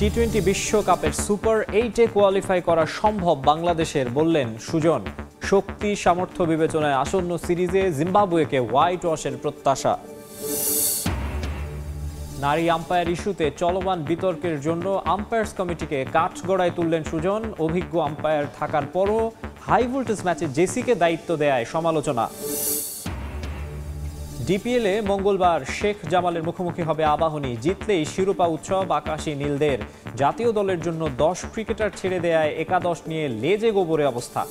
টি-20 বিশ্বকাপের super 8-এ qualify করা সম্ভব বাংলাদেশের, বললেন সুজন। শক্তি সামর্থ্য বিবেচনায় আসন্ন সিরিজে জিম্বাবুয়েকে হোয়াইট ওয়াশের প্রত্যাশা। নারী আম্পায়ার ইস্যুতে চলমান বিতর্কের জন্য আম্পায়ার্স কমিটিকে কাঠগড়ায় তুললেন সুজন। অভিজ্ঞ আম্পায়ার থাকার পরও হাই ভোল্টেজ ম্যাচে জেসিকে দায়িত্ব দেয়ায় সমালোচনা। ডিপিএলে মঙ্গলবার শেখ জামালের মুখোমুখি হবে আবাহনী। জিতলেই শিরোপা উৎসব আকাশী নীলদের। জাতীয় দলের জন্য 10 ক্রিকেটার ছেড়ে দেয়ায় একাদশ নিয়ে লেজে গোবরে অবস্থা।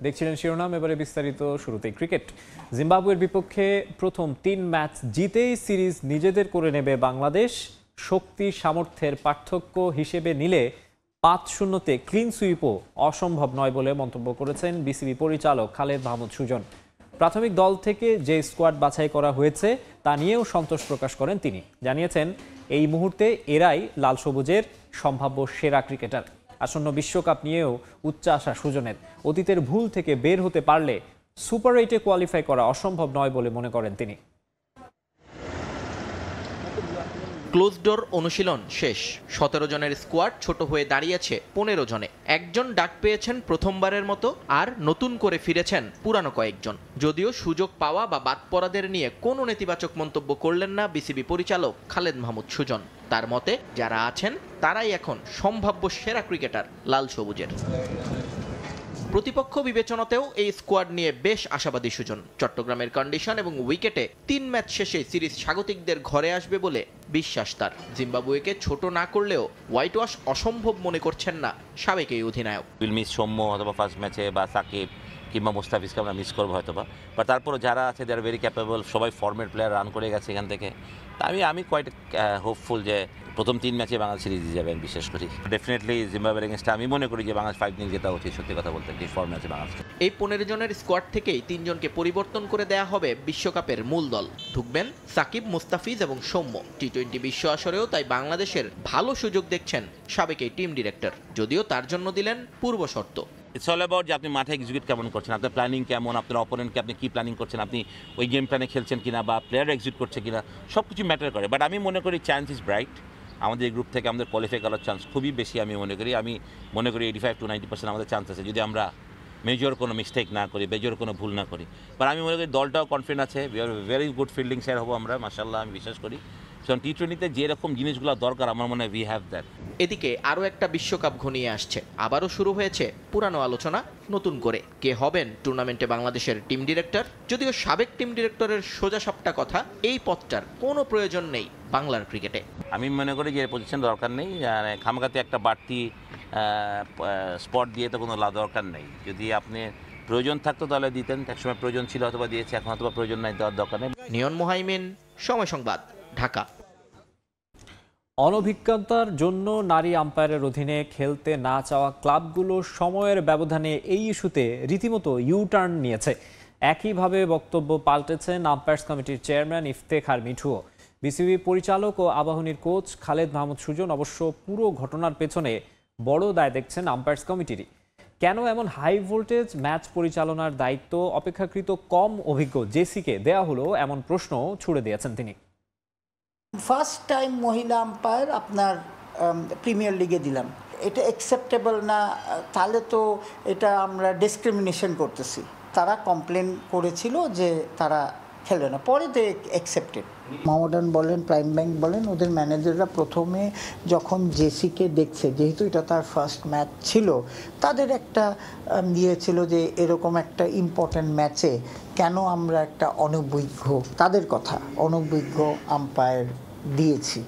দেখছিলেন শিরোনাম, এবারে বিস্তারিত। শুরুতেই ক্রিকেট। জিম্বাবুয়ের বিপক্ষে প্রথম 3 ম্যাচ জিতেই সিরিজ নিজেদের করে নেবে বাংলাদেশ। শক্তি সামর্থ্যের পার্থক্য হিসেবে নিলে 5-0-তে ক্লিন সুইপও অসম্ভব নয় বলে মন্তব্য করেছেন বিসিবি পরিচালক খালেদ মাহমুদ সুজন। প্রাথমিক দল থেকে যে স্কোয়াড বাছাই করা হয়েছে তা নিয়েও সন্তোষ প্রকাশ করেন তিনি। জানিয়েছেন এই মুহূর্তে এরাই লাল সবুজের সম্ভাব্য সেরা ক্রিকেটার। আসন্ন বিশ্বকাপ নিয়েও উচ্চাশা সুজনের। অতীতের ভুল থেকে বের হতে পারলে সুপার 8-এ কোয়ালিফাই করা অসম্ভব নয় বলে মনে করেন তিনি। ক্লোজ ডোর অনুশীলন শেষ। 17 জনের স্কোয়াড ছোট হয়ে দাঁড়িয়েছে 15 জনে। একজন ডাক পেয়েছেন প্রথমবারের মতো, আর নতুন করে ফিরেছেন পুরানো কয়েকজন। যদিও সুযোগ পাওয়া বা বাদ পড়াদের নিয়ে কোনো নেতিবাচক মন্তব্য করলেন না বিসিবি পরিচালক খালেদ মাহমুদ সুজন। তার মতে যারা আছেন তারাই এখন সম্ভাব্য সেরা ক্রিকেটার লাল সবুজের। প্রতিপক্ষ বিবেচনাতেও এই স্কোয়াড নিয়ে বেশ আশাবাদী সুজন। চট্টগ্রামের কন্ডিশন এবং উইকেটে 3 ম্যাচ শেষে সিরিজ স্বাগতিকদের ঘরে আসবে বলে বিশ্বাস তার। জিম্বাবুয়েকে ছোট না করলেও হোয়াইট ওয়াশ অসম্ভব মনে করছেন না সাবেক এই অধিনায়ক। মিস সৌম্য অথবা ফার্স্ট ম্যাচে বা সাকিব কিংবা মুস্তাফিজকে আমরা মিস করবো হয়তো বা তারপরও যারা আছে দে আর ভেরি ক্যাপেবল। সবাই ফর্মেট প্লেয়ার, রান করে গেছে এখান থেকে। আমি কোয়াইট হোপফুল যে প্রথম 3 ম্যাচে বাংলাদেশ সিরিজ যাবেন বিশেষ করি। ডেফিনেটলি জিম্বাবুয়ের এগেইনস্টে আমি মনে করি যে বাংলাদেশ 5 জেতা উচিত। সত্যি কথা বলতে কি ফর্ম আছে বাংলাদেশ। এই 15 জনের স্কোয়াড থেকেই 3 জনকে পরিবর্তন করে দেয়া হবে বিশ্বকাপের মূল দল। ঢুকবেন সাকিব, মুস্তাফিজ এবং সৌম্য। টি-20 বিশ্ব আসরেও তাই বাংলাদেশের ভালো সুযোগ দেখছেন সাবেক এই টিম ডিরেক্টর, যদিও তার জন্য দিলেন পূর্ব শর্ত। ইটস অল অ্যাবাউট যে আপনি মাঠে এক্সিকিউট কেমন করছেন, আপনার প্ল্যানিং কেমন, আপনার অপোনেন্টকে আপনি কী প্ল্যানিং করছেন, আপনি ওই গেম প্ল্যানে খেলছেন কিনা বা প্লেয়ার এক্সিকিউট করছে কিনা, সব কিছু ম্যাটার করে। বাট আমি মনে করি চান্স ইজ ব্রাইট। আমাদের এই গ্রুপ থেকে আমাদের কোয়ালিফাই করার চান্স খুবই বেশি। আমি মনে করি 85-90% আমাদের চান্স আছে যদি আমরা মেজর কোনো মিস্টেক না করি, মেজর কোনো ভুল না করি। বাট আমি মনে করি দলটাও কনফিডেন্ট আছে। We are very good fielding share হবো আমরা, মাশাআল্লাহ, আমি বিশ্বাস করি। টি-20তে যেরকম জিনিসগুলো দরকার আমার মনে হয় উই হ্যাভ দ্যাট। এদিকে আরও একটা বিশ্বকাপ ঘনিয়ে আসছে। আবারও শুরু হয়েছে পুরানো আলোচনা নতুন করে। কে হবেন টুর্নামেন্টে বাংলাদেশের টিম ডিরেক্টর? যদিও সাবেক টিম ডিরেক্টরের সোজাসাপটা কথা, এই পদটার কোনো প্রয়োজন নেই বাংলার ক্রিকেটে। আমি মনে করি যে পজিশন দরকার নেই। খামগাতে একটা বাড়তি স্পট দিয়ে তো কোনো দরকার নেই। যদি আপনি প্রয়োজন থাকতো তাহলে দিতেন। একসময় প্রয়োজন ছিল, অথবা দিয়েছে, এখন অথবা প্রয়োজন নাই, দেওয়ার দরকার নেই। নিয়ন মোহাইমিন, সময় সংবাদ, ঢাকা। অনভিজ্ঞতার জন্য নারী আম্পায়ারের অধীনে খেলতে না চাওয়া ক্লাবগুলো সময়ের ব্যবধানে এই ইস্যুতে রীতিমতো ইউ-টার্ন নিয়েছে। একইভাবে বক্তব্য পাল্টেছেন আম্পায়ার্স কমিটির চেয়ারম্যান ইফতেখার মিঠুও। বিসিবি পরিচালক ও আবাহনীর কোচ খালেদ মাহমুদ সুজন অবশ্য পুরো ঘটনার পেছনে বড় দায় দেখছেন আম্পায়ার্স কমিটিরই। কেন এমন হাই ভোল্টেজ ম্যাচ পরিচালনার দায়িত্ব অপেক্ষাকৃত কম অভিজ্ঞ জেসিকে দেয়া হলো, এমন প্রশ্ন ছুড়ে দিয়েছেন তিনি। ফার্স্ট টাইম মহিলা আম্পায়ার আপনার প্রিমিয়ার লিগে দিলাম, এটা অ্যাকসেপ্টেবল না। তাহলে তো এটা আমরা ডিসক্রিমিনেশন করতেছি। তারা কমপ্লেন করেছিল যে তারা খেলে না, পরে তো অ্যাকসেপ্টেড। মোহামেডান বলেন, প্রাইম ব্যাংক বলেন, ওদের ম্যানেজাররা প্রথমে যখন জেসিকে দেখছে, যেহেতু এটা তার ফার্স্ট ম্যাচ ছিল, তাদের একটা দিয়েছিল যে এরকম একটা ইম্পর্ট্যান্ট ম্যাচে কেন আমরা একটা তাদের কথা অনভিজ্ঞ আম্পায়ার দিয়েছি।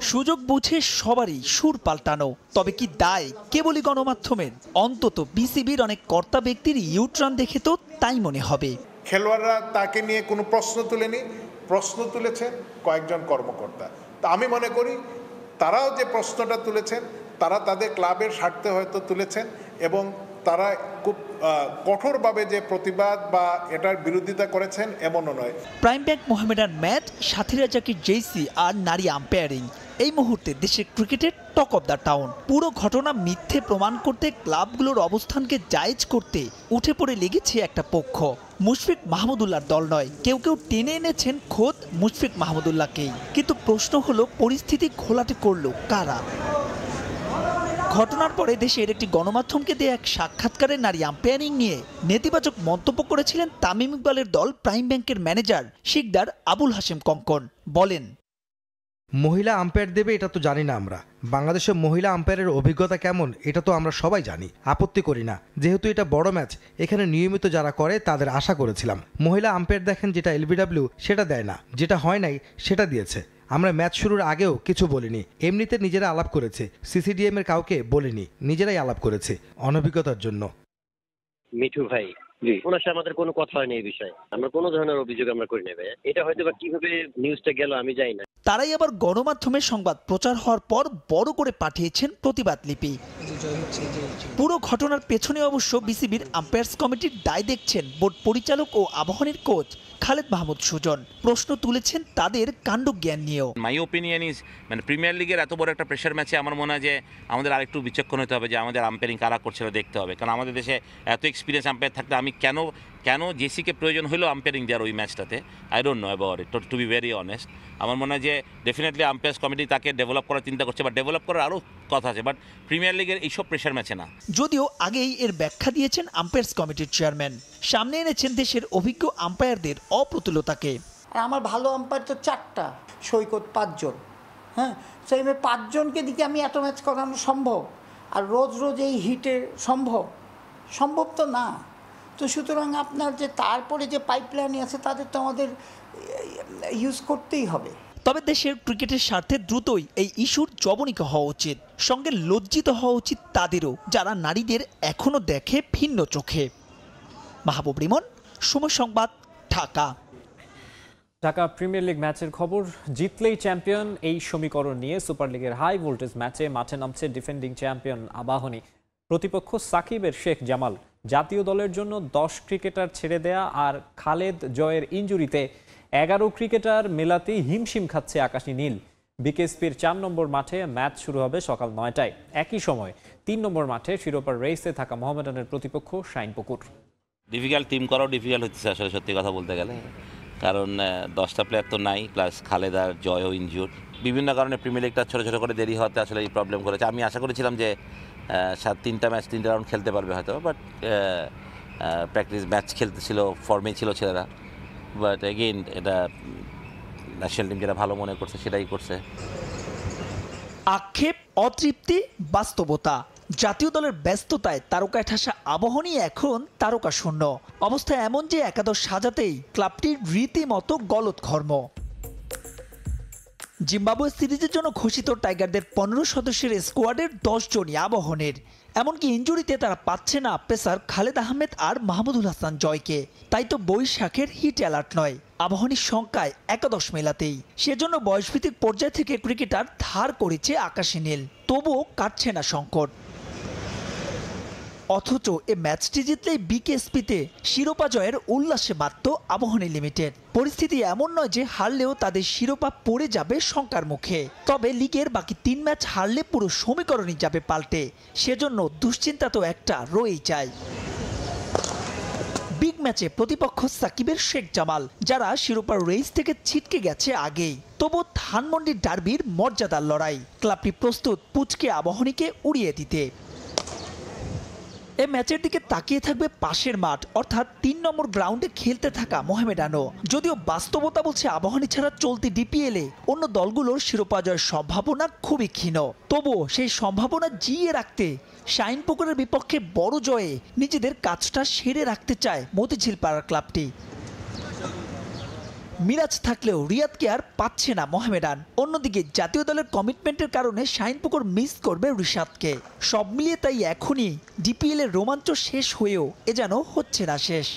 সুযোগ বুঝে সবারই সুর পাল্টানো, তবে কি দায় কেবলই গণমাধ্যমের? অন্তত বিসিবির অনেক কর্তা ব্যক্তির ইউটার্ন দেখে তো তাই মনে হবে। খেলোয়াড়রা তাকে নিয়ে কোনো প্রশ্ন তুলেনি, প্রশ্ন তুলেছেন কয়েকজন কর্মকর্তা। তা আমি মনে করি তারাও যে প্রশ্নটা তুলেছেন, তারা তাদের ক্লাবের স্বার্থে হয়তো তুলেছেন, এবং তারা খুব কঠোরভাবে যে প্রতিবাদ বা এটার বিরোধিতা করেছেন এমনও নয়। প্রাইম ব্যাংক মোহামেডান ম্যাচ, সাথীরা জাকির জেসি আর নারী আম্পায়ারিং, এই মুহূর্তে দেশের ক্রিকেটের টক অব দ্য টাউন। পুরো ঘটনা মিথ্যে প্রমাণ করতে ক্লাবগুলোর অবস্থানকে জায়েজ করতে উঠে পড়ে লেগেছে একটা পক্ষ। মুশফিক মাহমুদুল্লাহর দল নয়, কেউ কেউ টেনে এনেছেন খোদ মুশফিক মাহমুদুল্লাহকেই। কিন্তু প্রশ্ন হলো, পরিস্থিতি ঘোলাটে করলো কারা? ঘটনার পরে দেশের একটি গণমাধ্যমকে দেয়া এক সাক্ষাৎকারে নারী আম্পায়ারিং নিয়ে নেতিবাচক মন্তব্য করেছিলেন তামিম ইকবালের দল প্রাইম ব্যাংকের ম্যানেজার শিকদার আবুল হাশেম কঙ্কন। বলেন, মহিলা আম্পায়ার দেবে এটা তো জানি না আমরা। বাংলাদেশের মহিলা আম্পায়ারের অভিজ্ঞতা কেমন এটা তো আমরা সবাই জানি, আপত্তি করি না। যেহেতু এটা বড় ম্যাচ, এখানে নিয়মিত যারা করে তাদের আশা করেছিলাম। মহিলা আম্পায়ার দেখেন যেটা এলবিডব্লিউ সেটা দেয় না, যেটা হয় নাই সেটা দিয়েছে। আমরা ম্যাচ শুরুর আগেও কিছু বলিনি, এমনিতে নিজেরা আলাপ করেছে। সিসিডিএম এর কাউকে বলিনি, নিজেরাই আলাপ করেছে অনভিজ্ঞতার জন্য। মিঠু ভাই, ওনার সাথে আমাদের কোনো কথা হয়নি এই বিষয়ে, আমরা কোনো ধরনের অভিযোগ আমরা করি না ভাই। এটা হয়তো বা কিভাবে নিউজটা গেল আমি জানি না। তারাই আবার গণমাধ্যমের সংবাদ প্রচার হওয়ার পর বড় করে পাঠিয়েছেন প্রতিবাদ লিপি। পুরো ঘটনার পেছনে অবশ্য বিসিবির আম্পায়ার্স কমিটির দায় দেখছেন বোর্ড পরিচালক ও আবাহনীর কোচ খালেদ মাহমুদ সুজন। প্রশ্ন তুলেছেন তাদের কাণ্ডজ্ঞান নিয়েও। মাই ওপিনিয়ন ইজ, মানে প্রিমিয়ার লিগের এত বড় একটা প্রেশার ম্যাচে আমার মনে হয় যে আমাদের আরেকটু বিচক্ষণ হতে হবে, যে আমাদের আম্পায়ারিং কারা করছিল দেখতে হবে। কারণ আমাদের দেশে এত এক্সপিরিয়েন্স আম্পায়ার থাকতে আমি কেন জেসিকে প্রয়োজন হলো আম্পায়ারিং দেওয়ার ওই ম্যাচটাতে, I don't know about it, to be very honest. আমার মনে হয় যে ডেফিনেটলি আম্পায়ার্স কমিটি তাকে ডেভেলপ করার চিন্তা করছে, বা ডেভেলপ করার আরও কথা আছে, বাট প্রিমিয়ার লিগের এইসব প্রেশার ম্যাচে না। যদিও আগেই এর ব্যাখ্যা দিয়েছেন আম্পায়ার্স কমিটির চেয়ারম্যান, সামনে এনেছেন দেশের অভিজ্ঞ আম্পায়ারদের অপ্রতুলতাকে। আমার ভালো আম্পায়ার তো 4টা, সৈকত 5 জন। হ্যাঁ, সেই 5 জনকে দিকে আমি এত ম্যাচ করানো সম্ভব? আর রোজ রোজ এই হিটে সম্ভব তো না। তো সুতরাং আপনার যে তারপরে যে পাইপলাইন আছে তাদের তো আমাদের ইউজ করতেই হবে। তবে দেশের ক্রিকেটের স্বার্থে দ্রুতই এই ইস্যুর জবনিকা হওয়া উচিত, সঙ্গে লজ্জিত হওয়া উচিত তাদেরও যারা নারীদের এখনো দেখে ভিন্ন চোখে। মাহবুব রিমন, সময় সংবাদ, ঢাকা। ঢাকা প্রিমিয়ার লিগ ম্যাচের খবর। জিতলেই চ্যাম্পিয়ন, এই সমীকরণ নিয়ে সুপার লিগের হাই ভোল্টেজ ম্যাচে মাঠে নামছে ডিফেন্ডিং চ্যাম্পিয়ন আবাহনী। প্রতিপক্ষ সাকিবের শেখ জামাল। জাতীয় দলের জন্য 10 ক্রিকেটার ছেড়ে দেয়া আর খালেদ জয়ের ইনজুরিতে 11 ক্রিকেটার মেলাতেই হিমশিম খাচ্ছে আকাশী নীল। বিকেএসপির 4 নম্বর মাঠে ম্যাচ শুরু হবে সকাল 9টায়। একই সময় 3 নম্বর মাঠে শিরোপার রেসে থাকা মোহামেডানের প্রতিপক্ষ শাইনপুকুর। ডিফিকাল্ট টিম করাও ডিফিকাল্ট হচ্ছে আসলে, সত্যি কথা বলতে গেলে, কারণ 10টা প্লেয়ার তো নাই, প্লাস খালেদ আর জয়ও ইনজুর। বিভিন্ন কারণে প্রিমিয়ার লিগটা ছোটো ছোটো করে দেরি হওয়াতে আসলে এই প্রবলেম করেছে। আমি আশা করেছিলাম যে 3টা ম্যাচ 3টা রাউন্ড খেলতে পারবে হয়তো, বাট প্র্যাকটিস ম্যাচ খেলতেছিল, ফর্মে ছিল ছেলেরা। বাট এগেইন এটা ন্যাশনাল টিম যেটা ভালো মনে করছে সেটাই করছে। আক্ষেপ, অতৃপ্তি, বাস্তবতা। জাতীয় দলের ব্যস্ততায় তারকায় ঠাসা আবাহনী এখন তারকা শূন্য অবস্থা। এমন যে একাদশ সাজাতেই ক্লাবটির রীতিমতো গলদঘর্ম। জিম্বাবুয়ে সিরিজের জন্য ঘোষিত টাইগারদের 15 সদস্যের স্কোয়াডের 10 জনই আবাহনীর। এমনকি ইনজুরিতে তারা পাচ্ছে না পেসার খালেদ আহমেদ আর মাহমুদুল হাসান জয়কে। তাই তো বৈশাখের হিট অ্যালার্ট নয় আবাহনীর সংখ্যায় একাদশ মেলাতেই। সেজন্য বয়সভিত্তিক পর্যায় থেকে ক্রিকেটার ধার করেছে আকাশী নীল, তবুও কাটছে না সংকট। অথচ এ ম্যাচটি জিতলেই বিকেএসপিতে শিরোপা জয়ের উল্লাসে মাতত আবাহনী লিমিটেড। পরিস্থিতি এমন নয় যে হারলেও তাদের শিরোপা পড়ে যাবে শঙ্কার মুখে। তবে লিগের বাকি 3 ম্যাচ হারলে পুরো সমীকরণই যাবে পাল্টে। সেজন্য দুশ্চিন্তা তো একটা রয়েই যায়। বিগ ম্যাচে প্রতিপক্ষ সাকিবের শেখ জামাল, যারা শিরোপার রেস থেকে ছিটকে গেছে আগেই। তবু ধানমন্ডির ডার্বির মর্যাদার লড়াই। ক্লাবটি প্রস্তুত পুচকে আবাহনীকে উড়িয়ে দিতে। এ ম্যাচের দিকে তাকিয়ে থাকবে পাশের মাঠ অর্থাৎ 3 নম্বর গ্রাউন্ডে খেলতে থাকা মোহামেডানও। যদিও বাস্তবতা বলছে আবাহনী ছাড়া চলতি ডিপিএলে অন্য দলগুলোর শিরোপা জয়ের সম্ভাবনা খুবই ক্ষীণ। তবুও সেই সম্ভাবনা জিইয়ে রাখতে শাইনপুকুরের বিপক্ষে বড় জয়ে নিজেদের কাজটা সেরে রাখতে চায় মতিঝিল পাড়ার ক্লাবটি। মিরাজ থাকলেও রিয়াদকে আর পাচ্ছে না মোহামেডান। অন্যদিকে জাতীয় দলের কমিটমেন্টের কারণে শাইনপুকুর মিস করবে রিশাদকে। সব মিলিয়ে তাই এখনই ডিপিএল এর রোমাঞ্চ শেষ হয়েও এ যেন হচ্ছে না শেষ।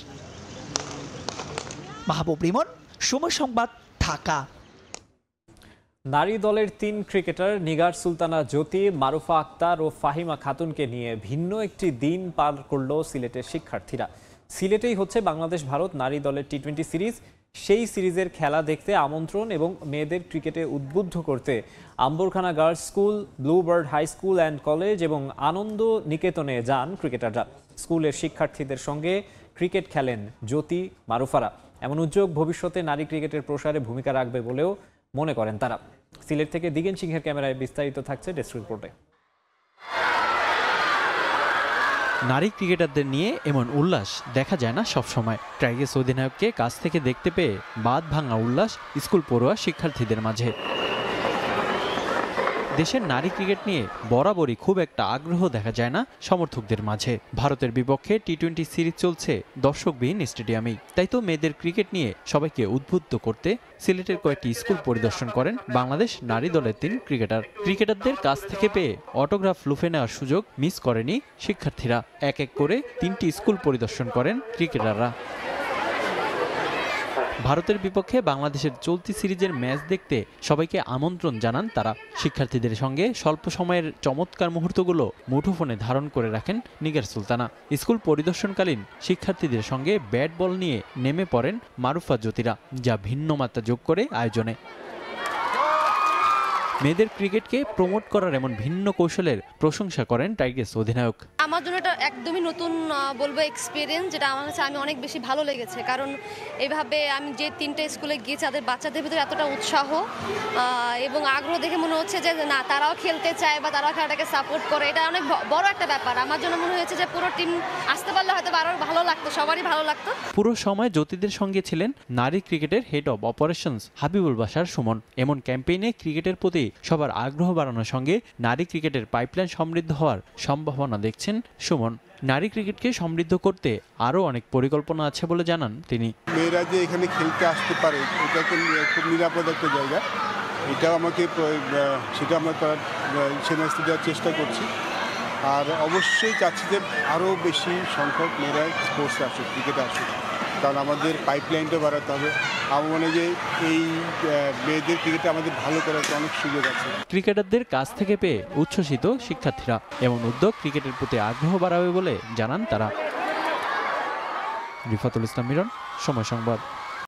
মাহবুব রিমন, সময় সংবাদ, ঢাকা। নারী দলের 3 ক্রিকেটার নিগার সুলতানা জ্যোতি, মারুফা আক্তার ও ফাহিমা খাতুনকে নিয়ে ভিন্ন একটি দিন পার করল সিলেটের শিক্ষার্থীরা। সিলেটেই হচ্ছে বাংলাদেশ ভারত নারী দলের টি-20 সিরিজ। সেই সিরিজের খেলা দেখতে আমন্ত্রণ এবং মেয়েদের ক্রিকেটে উদ্বুদ্ধ করতে Ambarkhana girls school, Bluebird high school and college এবং আনন্দ নিকেতনে যান ক্রিকেটাররা। স্কুলের শিক্ষার্থীদের সঙ্গে ক্রিকেট খেলেন জ্যোতি, মারুফারা। এমন উদ্যোগ ভবিষ্যতে নারী ক্রিকেটের প্রসারে ভূমিকা রাখবে বলেও মনে করেন তারা। সিলেট থেকে দিগেন সিংহের ক্যামেরায় বিস্তারিত থাকছে ডেস্ক রিপোর্টে। নারী ক্রিকেটারদের নিয়ে এমন উল্লাস দেখা যায় না সবসময়। টাইগার্স অধিনায়ককে কাছ থেকে দেখতে পেয়ে বাঁধ ভাঙা উল্লাস স্কুল পড়ুয়া শিক্ষার্থীদের মাঝে। দেশের নারী ক্রিকেট নিয়ে বরাবরই খুব একটা আগ্রহ দেখা যায় না সমর্থকদের মাঝে। ভারতের বিপক্ষে টি-20 সিরিজ চলছে দর্শকবিহীন স্টেডিয়ামেই। তাই তো মেয়েদের ক্রিকেট নিয়ে সবাইকে উদ্বুদ্ধ করতে সিলেটের কয়েকটি স্কুল পরিদর্শন করেন বাংলাদেশ নারী দলের 3 ক্রিকেটার। ক্রিকেটারদের কাছ থেকে পেয়ে অটোগ্রাফ লুফে নেওয়ার সুযোগ মিস করেনি শিক্ষার্থীরা। এক এক করে 3টি স্কুল পরিদর্শন করেন ক্রিকেটাররা। ভারতের বিপক্ষে বাংলাদেশের চলতি সিরিজের ম্যাচ দেখতে সবাইকে আমন্ত্রণ জানান তারা। শিক্ষার্থীদের সঙ্গে স্বল্প সময়ের চমৎকার মুহূর্তগুলো মুঠোফোনে ধারণ করে রাখেন নিগার সুলতানা। স্কুল পরিদর্শনকালীন শিক্ষার্থীদের সঙ্গে ব্যাট বল নিয়ে নেমে পড়েন মারুফা, জ্যোতিরা, যা ভিন্ন মাত্রা যোগ করে আয়োজনে। মেয়েদের ক্রিকেটকে প্রমোট করার এমন ভিন্ন কৌশলের প্রশংসা করেন টাইগার্স অধিনায়ক। আমার জন্য এটা একদমই নতুন বলবো এক্সপিরিয়েন্স, যেটা আমার কাছে আমি অনেক বেশি ভালো লেগেছে। কারণ এইভাবে আমি যে 3টে স্কুলে গিয়েছি, তাদের বাচ্চাদের ভিতরে এতটা উৎসাহ এবং আগ্রহ দেখে মনে হচ্ছে যে না, তারাও খেলতে চায় বা তারাও খেলাটাকে সাপোর্ট করে। এটা অনেক বড় একটা ব্যাপার। আমার জন্য মনে হয়েছে যে পুরো টিম আসতে পারলে হয়তো আরও ভালো লাগতো, সবারই ভালো লাগতো। পুরো সময় জ্যোতিদের সঙ্গে ছিলেন নারী ক্রিকেটের head of operations Habibul Bashar Suman. এমন ক্যাম্পেইনে ক্রিকেটের প্রতি সবার আগ্রহ বাড়ানোর সঙ্গে নারী ক্রিকেটের পাইপলাইন সমৃদ্ধ হওয়ার সম্ভাবনা দেখছেন সুমন। নারী ক্রিকেটকে সমৃদ্ধ করতে আরও অনেক পরিকল্পনা আছে বলে জানান তিনি। মেয়েরা যে এখানে খেলতে আসতে পারে, এটা খুব নিরাপদ একটা জায়গা। এটা আমাকে সেটা আমরা সে মেসেজ দেওয়ার চেষ্টা করছি। আর অবশ্যই চাচ্ছি যে আরও বেশি সংখ্যক মেয়েরা স্পোর্টসে আসুক, ক্রিকেটে আসুক, কারণ আমাদের পাইপলাইনটা বাড়াতে হবে। আমার মনে হয় যে এই মেয়েদের ক্রিকেটে আমাদের ভালো করার অনেক সুযোগ আছে। ক্রিকেটারদের কাছ থেকে পেয়ে উচ্ছ্বসিত শিক্ষার্থীরা। এমন উদ্যোগ ক্রিকেটের প্রতি আগ্রহ বাড়াবে বলে জানান তারা। রিফাতুল ইসলাম মিরন, সময় সংবাদ।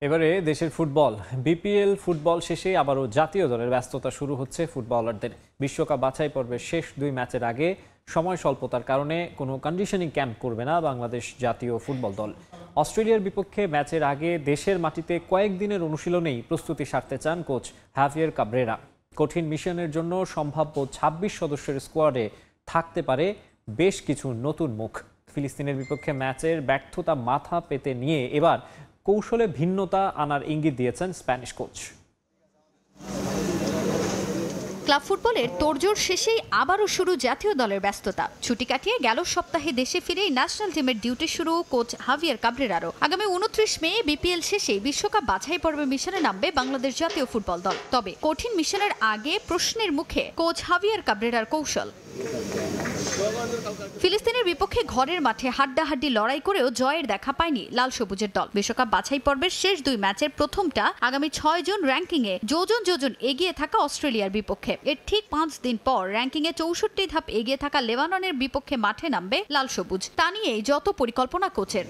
এবারে দেশের ফুটবল। বিপিএল ফুটবল শেষে আবারও জাতীয় দলের ব্যস্ততা শুরু হচ্ছে ফুটবলারদের। বিশ্বকাপ বাছাই পর্বের শেষ 2 ম্যাচের আগে সময় স্বল্পতার কারণে কোনো কন্ডিশনিং ক্যাম্প করবে না বাংলাদেশ জাতীয় ফুটবল দল। অস্ট্রেলিয়ার বিপক্ষে ম্যাচের আগে দেশের মাটিতে কয়েকদিনের অনুশীলনেই প্রস্তুতি সারতে চান কোচ হাভিয়ের কাব্রেরা। কঠিন মিশনের জন্য সম্ভাব্য 26 সদস্যের স্কোয়াডে থাকতে পারে বেশ কিছু নতুন মুখ। ফিলিস্তিনের বিপক্ষে ম্যাচের ব্যর্থতা মাথা পেতে নিয়ে এবার কৌশলে ভিন্নতা আনার ইঙ্গিত দিয়েছেন স্প্যানিশ কোচ। ক্লাব ফুটবলের তোড়জোড় শেষেই আবারও শুরু জাতীয় দলের ব্যস্ততা। ছুটি কাটিয়ে গেল সপ্তাহে দেশে ফিরেই ন্যাশনাল টিমের ডিউটি শুরু কোচ হাভিয়ের কাব্রেরারও। আগামী 29 মে বিপিএল শেষেই বিশ্বকাপ বাছাই পর্বে মিশনে নামবে বাংলাদেশ জাতীয় ফুটবল দল। তবে কঠিন মিশনের আগে প্রশ্নের মুখে কোচ হাভিয়ের কাব্রেরার কৌশল। ফিলিস্তিনের বিপক্ষে ঘরের মাঠে হাড্ডাহাড্ডি লড়াই করেও জয়ের দেখা পায়নি লাল সবুজের দল। বিশ্বকাপ বাছাই পর্বের শেষ 2 ম্যাচের প্রথমটা আগামী 6 জন র্যাঙ্কিংয়ে যোজন এগিয়ে থাকা অস্ট্রেলিয়ার বিপক্ষে। এর ঠিক 5 দিন পর র্যাঙ্কিংয়ে 64 ধাপ এগিয়ে থাকা লেবাননের বিপক্ষে মাঠে নামবে লাল সবুজ। তা নিয়েই যত পরিকল্পনা কোচের।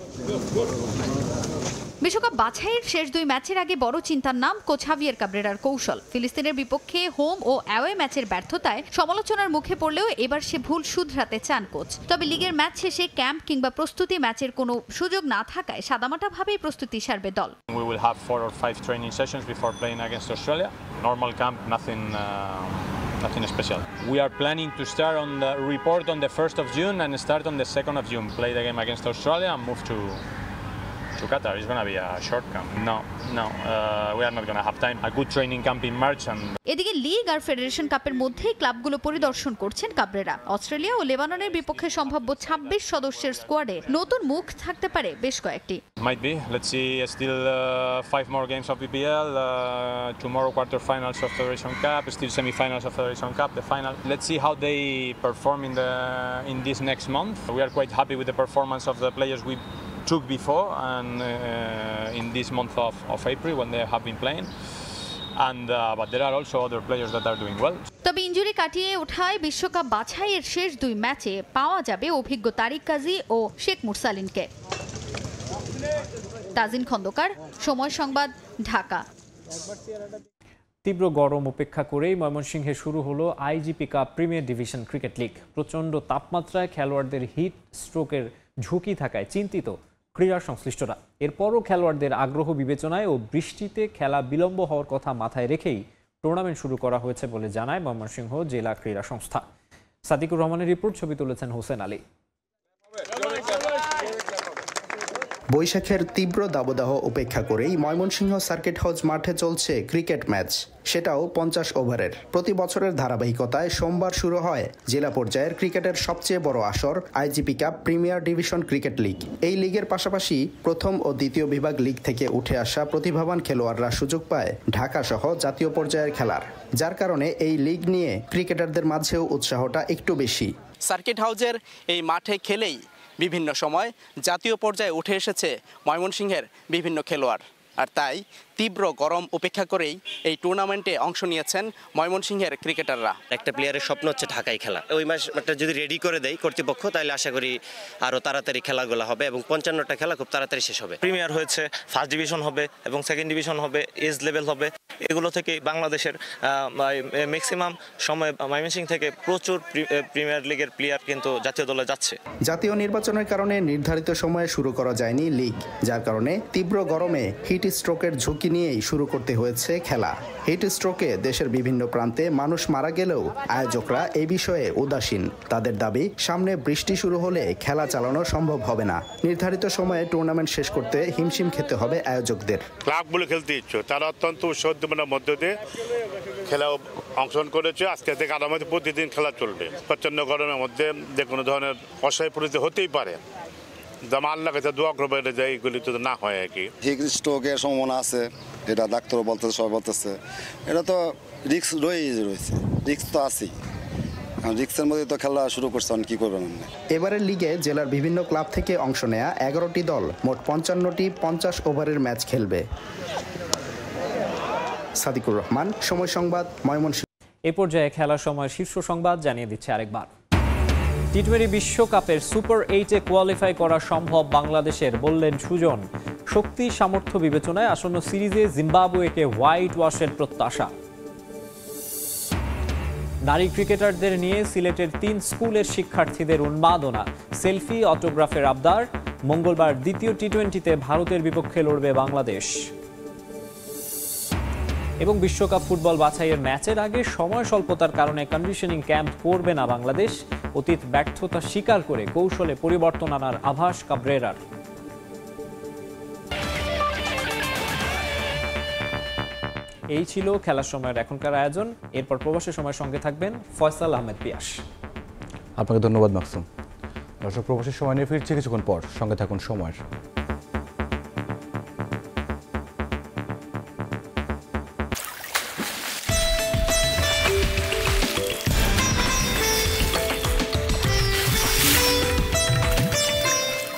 বিশ্বকাপ বাছাইয়ের শেষ 2 ম্যাচের আগে বড় চিন্তার নাম কোচ হাভিয়ের কাব্রেরার কৌশল। ফিলিস্তিনের বিপক্ষে হোম ও অ্যাওয়ে ম্যাচের ব্যর্থতায় সমালোচনার মুখে পড়লেও এবার সে ভুল শুধরাতে চান কোচ। তবে লিগের ম্যাচ শেষে ক্যাম্প কিংবা প্রস্তুতি ম্যাচের কোনো সুযোগ না থাকায় সাদামাটাভাবেই প্রস্তুতি সারবে দল। We will have 4 or 5 training sessions before playing against Australia. Normal camp, nothing special. We are planning to start on the report on the 1st of June and start on the 2nd of June. Play the game against Australia and move to Qatar. It's going to be a short camp. No, we are not going to have time. A good training camp in March. And এদিকে league আর federation কাপের মধ্যেই ক্লাবগুলো পরিদর্শন করছেন Cabrera. Australia ও লেবাননের বিপক্ষে সম্ভাব্য 26 সদস্যের স্কোয়াডে নতুন মুখ থাকতে পারে বেশ কয়েকটি। Might be. Let's see. Still 5 more games of BPL. Tomorrow quarterfinals of Federation Cup. Still semi-finals of Federation Cup. The final. Let's see how they perform in this next month. We are quite happy with the performance of the players we took before and in this month of April when they have been playing. But there are also other players that are doing well. তবে injury কাটিয়ে ওঠায় বিশ্বকাপ বাছাইয়ের শেষ 2 ম্যাচে পাওয়া যাবে অভিজ্ঞ তারিক কাজী ও শেখ মুরসালিনকে। তাজিন খন্দকার, সময় সংবাদ, ঢাকা। তীব্র গরম উপেক্ষা করেই ময়মনসিংহে শুরু হলো IGP cup premier division cricket league. প্রচণ্ড তাপমাত্রায় খেলোয়াড়দের হিট স্ট্রোকের ঝুঁকি থাকায় চিন্তিত ক্রীড়া সংশ্লিষ্টরা। এরপরও খেলোয়াড়দের আগ্রহ বিবেচনায় ও বৃষ্টিতে খেলা বিলম্ব হওয়ার কথা মাথায় রেখেই টুর্নামেন্ট শুরু করা হয়েছে বলে জানায় ময়মনসিংহ জেলা ক্রীড়া সংস্থা। সাদিকুর রহমানের রিপোর্ট, ছবি তুলেছেন হোসেন আলী। বৈশাখের তীব্র দাবদাহ উপেক্ষা করেই ময়মনসিংহ সার্কিট হাউস মাঠে চলছে ক্রিকেট ম্যাচ, সেটাও 50 ওভারের। প্রতি বছরের ধারাবাহিকতায় সোমবার শুরু হয় জেলা পর্যায়ের ক্রিকেটের সবচেয়ে বড় আসর IGP cup premier division cricket league. এই লিগের পাশাপাশি প্রথম ও দ্বিতীয় বিভাগ লিগ থেকে উঠে আসা প্রতিভাবান খেলোয়াড়রা সুযোগ পায় ঢাকা সহ জাতীয় পর্যায়ের খেলার, যার কারণে এই লিগ নিয়ে ক্রিকেটারদের মাঝেও উৎসাহটা একটু বেশি। সার্কিট হাউসের এই মাঠে খেলেই বিভিন্ন সময় জাতীয় পর্যায়ে উঠে এসেছে ময়মনসিংহের বিভিন্ন খেলোয়াড়, আর তাই তীব্র গরম উপেক্ষা করেই এই টুর্নামেন্টে অংশ নিয়েছেন ময়মনসিংহের ক্রিকেটাররা। একটা প্লেয়ারের স্বপ্ন হচ্ছে ঢাকায় খেলা। ওই ম্যাচটা যদি রেডি করে দেয় কর্তৃপক্ষ, তাহলে আশা করি আরও তাড়াতাড়ি খেলাগুলো হবে এবং 55টা খেলা খুব তাড়াতাড়ি শেষ হবে। প্রিমিয়ার হয়েছে, ফার্স্ট ডিভিশন হবে এবং সেকেন্ড ডিভিশন হবে, এজ লেভেল হবে। এগুলো থেকে বাংলাদেশের ম্যাক্সিমাম সময় ময়মনসিংহ থেকে প্রচুর প্রিমিয়ার লিগের প্লেয়ার কিন্তু জাতীয় দলে যাচ্ছে। জাতীয় নির্বাচনের কারণে নির্ধারিত সময়ে শুরু করা যায়নি লিগ, যার কারণে তীব্র গরমে হিট স্ট্রোকের ঝুঁকি নিয়েই শুরু করতে হয়েছে খেলা। হিট স্ট্রোকে দেশের বিভিন্ন প্রান্তে মানুষ মারা গেলেও আয়োজকরা এই বিষয়ে উদাসীন। তাদের দাবি, সামনে বৃষ্টি শুরু হলে খেলা চালানো সম্ভব হবে না। নির্ধারিত সময়ে টুর্নামেন্ট শেষ করতে হিমশিম খেতে হবে আয়োজকদের। ক্লাবগুলো খেলতে ইচ্ছুক, তারা অত্যন্ত উৎসাহোদ্দীপনার মধ্য দিয়ে খেলা অংশগ্রহণ করেছে। আজকে থেকে আগামী প্রতিদিন খেলা চলবে। প্রচন্ড গরমের মধ্যে যে কোনো ধরনের অসহায় পরিস্থিতি হতেই পারে। আল্লাহ কাছে দোয়া করবে যে এইগুলি তো না হয় আর কি। হিট স্ট্রোকের সম্ভাবনা আছে, এটা ডাক্তারও বলতেছে, সবাই বলতেছে। এটা তো রিস্ক রয়েছে, রিস্ক তো আছেই। রিস্কের মধ্যে তো খেলা শুরু করছে, কি করবেন। এবারের লিগে জেলার বিভিন্ন ক্লাব থেকে অংশ নেয়া 11টি দল মোট 55টি 50 ওভারের ম্যাচ খেলবে। সাদিকুর রহমান, সময় সংবাদ, ময়মনসিংহ। এ পর্যায়ে খেলার সময় শীর্ষ সংবাদ জানিয়ে দিচ্ছে আরেকবার। টি-20 বিশ্বকাপের সুপার 8-এ কোয়ালিফাই করা সম্ভব বাংলাদেশের, বললেন সুজন। শক্তি সামর্থ্য বিবেচনায় আসন্ন সিরিজে জিম্বাবুয়েকে হোয়াইট ওয়াশের প্রত্যাশা। নারী ক্রিকেটারদের নিয়ে সিলেটের 3 স্কুলের শিক্ষার্থীদের উন্মাদনা, সেলফি অটোগ্রাফের আবদার। মঙ্গলবার দ্বিতীয় টি-20তে ভারতের বিপক্ষে লড়বে বাংলাদেশ। এবং বিশ্বকাপ ফুটবল বাছাইয়ের ম্যাচের আগে সময় স্বল্পতার কারণে কন্ডিশনিং ক্যাম্প করবে না বাংলাদেশ। অতীত ব্যর্থতা স্বীকার করে কৌশলে পরিবর্তন আনার আভাস কাবরেরার। এই ছিল খেলার সময়ের এখনকার আয়োজন। এরপর প্রবাসের সময় সঙ্গে থাকবেন ফয়সাল আহমেদ পিয়াস। আপনাকে ধন্যবাদ মাকসুম। দর্শক, প্রবাসের সময় নিয়ে ফিরছি কিছুক্ষণ পর, সঙ্গে থাকুন সময়ের।